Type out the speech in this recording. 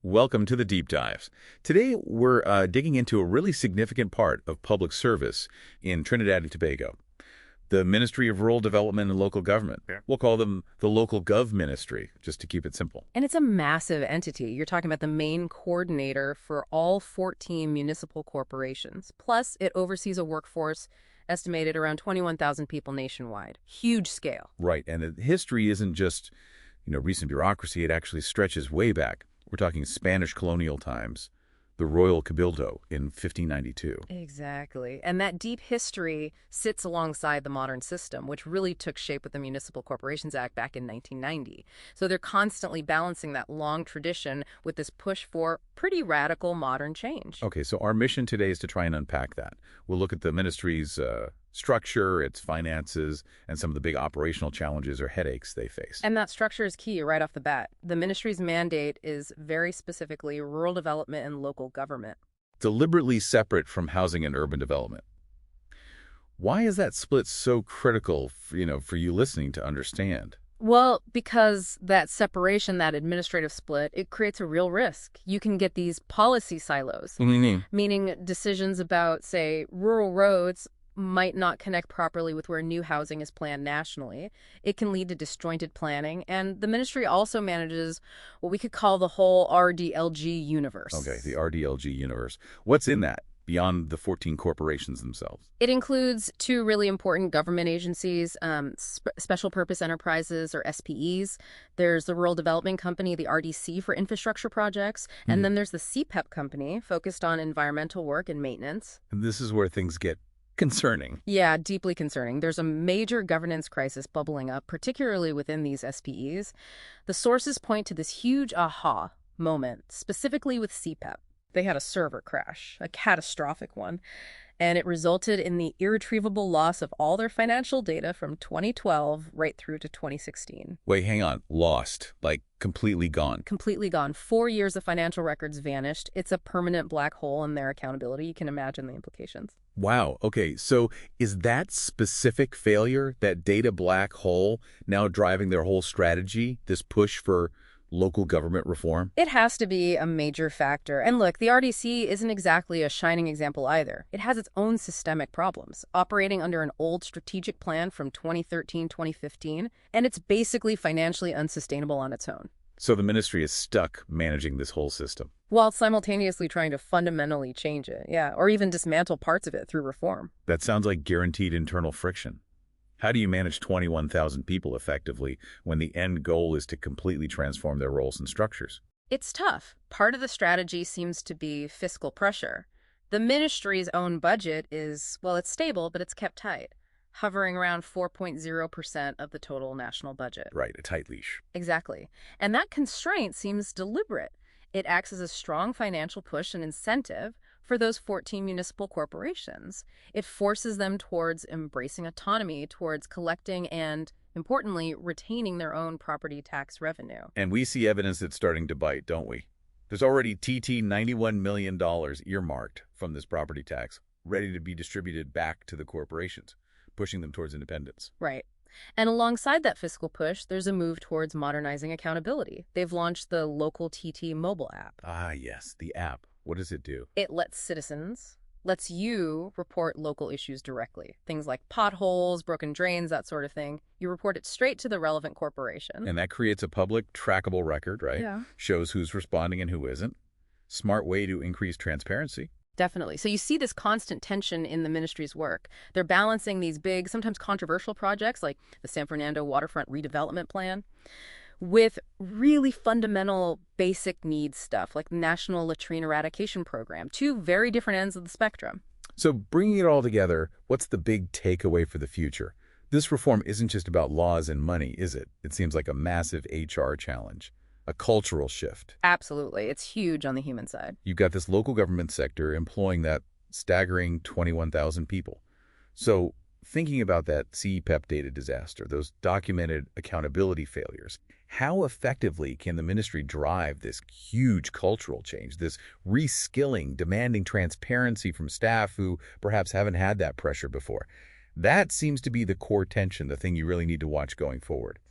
Welcome to the Deep Dives. Today, we're digging into a really significant part of public service in Trinidad and Tobago, the Ministry of Rural Development and Local Government. Yeah. We'll call them the Local Gov Ministry, just to keep it simple. And it's a massive entity. You're talking about the main coordinator for all 14 municipal corporations. Plus, it oversees a workforce estimated around 21,000 people nationwide. Huge scale. Right, and the history isn't just, recent bureaucracy. It actually stretches way back. We're talking Spanish colonial times, the Royal Cabildo in 1592. Exactly. And that deep history sits alongside the modern system, which really took shape with the Municipal Corporations Act back in 1990. So they're constantly balancing that long tradition with this push for pretty radical modern change. Okay, so our mission today is to try and unpack that. We'll look at the ministry's structure, its finances, and some of the big operational challenges or headaches they face. And that structure is key right off the bat. The ministry's mandate is very specifically rural development and local government. Deliberately separate from housing and urban development. Why is that split so critical, for you listening to understand? Well, because that separation, that administrative split, it creates a real risk. You can get these policy silos, meaning decisions about, say, rural roads might not connect properly with where new housing is planned nationally. It can lead to disjointed planning, and the ministry also manages what we could call the whole RDLG universe. Okay, the RDLG universe. What's in that, beyond the 14 corporations themselves? It includes two really important government agencies, special purpose enterprises, or SPEs. There's the Rural Development Company, the RDC, for infrastructure projects, and then there's the CPEP company, focused on environmental work and maintenance. And this is where things get concerning. Yeah, deeply concerning. There's a major governance crisis bubbling up, particularly within these SPEs. The sources point to this huge aha moment, specifically with CPEP. They had a server crash, a catastrophic one, and it resulted in the irretrievable loss of all their financial data from 2012 right through to 2016. Wait, hang on. Lost. Like, completely gone. Completely gone. 4 years of financial records vanished. It's a permanent black hole in their accountability. You can imagine the implications. Wow. Okay, so is that specific failure, that data black hole, now driving their whole strategy, this push for local government reform? It has to be a major factor. And look, the RDC isn't exactly a shining example either. It has its own systemic problems, operating under an old strategic plan from 2013-2015, and it's basically financially unsustainable on its own. So the ministry is stuck managing this whole system. While simultaneously trying to fundamentally change it, or even dismantle parts of it through reform. That sounds like guaranteed internal friction. How do you manage 21,000 people effectively when the end goal is to completely transform their roles and structures? It's tough. Part of the strategy seems to be fiscal pressure. The ministry's own budget is, well, it's stable, but it's kept tight, hovering around 4.0% of the total national budget. Right, a tight leash. Exactly. And that constraint seems deliberate. It acts as a strong financial push and incentive for those 14 municipal corporations. It forces them towards embracing autonomy, towards collecting and, importantly, retaining their own property tax revenue. And we see evidence that's starting to bite, don't we? There's already $91 million earmarked from this property tax, ready to be distributed back to the corporations, pushing them towards independence. Right. And alongside that fiscal push, there's a move towards modernizing accountability. They've launched the Local TT mobile app. Ah, yes, the app. What does it do? It lets you report local issues directly. Things like potholes, broken drains, that sort of thing. You report it straight to the relevant corporation. And that creates a public, trackable record, right? Yeah. Shows who's responding and who isn't. Smart way to increase transparency. Definitely. So you see this constant tension in the ministry's work. They're balancing these big, sometimes controversial projects like the San Fernando Waterfront Redevelopment Plan with really fundamental basic needs stuff like the National Latrine Eradication Program, two very different ends of the spectrum. So bringing it all together, what's the big takeaway for the future? This reform isn't just about laws and money, is it? It seems like a massive HR challenge, a cultural shift. Absolutely. It's huge on the human side. You've got this local government sector employing that staggering 21,000 people. So thinking about that CPEP data disaster, those documented accountability failures, how effectively can the ministry drive this huge cultural change, this reskilling, demanding transparency from staff who perhaps haven't had that pressure before? That seems to be the core tension, the thing you really need to watch going forward.